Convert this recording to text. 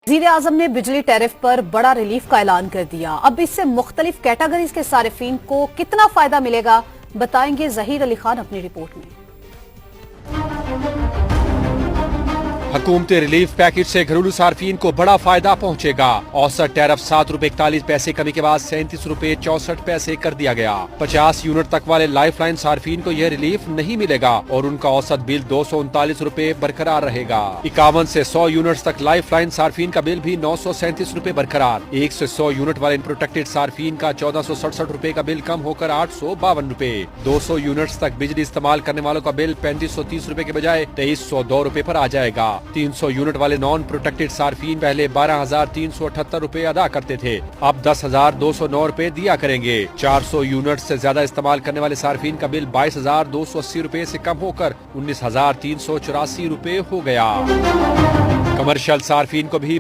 वज़ीर-ए-आज़म ने बिजली टैरिफ पर बड़ा रिलीफ का ऐलान कर दिया। अब इससे मुख्तलिफ कैटेगरीज के सारिफीन को कितना फायदा मिलेगा, बताएंगे ज़हीर अली खान अपनी रिपोर्ट में। हुकूमती रिलीफ पैकेज से घरेलू सार्फिन को बड़ा फायदा पहुंचेगा। औसत टैरिफ ₹7.41 कमी के बाद ₹37.64 कर दिया गया। 50 यूनिट तक वाले लाइफ लाइन सार्फिन को यह रिलीफ नहीं मिलेगा और उनका औसत बिल ₹239 बरकरार रहेगा। 51 से 100 यूनिट तक लाइफ लाइन सार्फिन का बिल भी ₹937 बरकरार। 1 से 100 यूनिट वाले प्रोटेक्टेड सार्फिन का ₹1467 का बिल कम होकर ₹852। 200 यूनिट तक बिजली इस्तेमाल करने वालों का बिल ₹3530 के बजाय ₹2302 पर आ जाएगा। 300 यूनिट वाले नॉन प्रोटेक्टेड सार्फिन पहले ₹12,378 अदा करते थे, अब ₹10,209 दिया करेंगे। 400 यूनिट से ज्यादा इस्तेमाल करने वाले सार्फिन का बिल ₹22,280 से कम होकर ₹19,384 हो गया। कमर्शियल सार्फिन को भी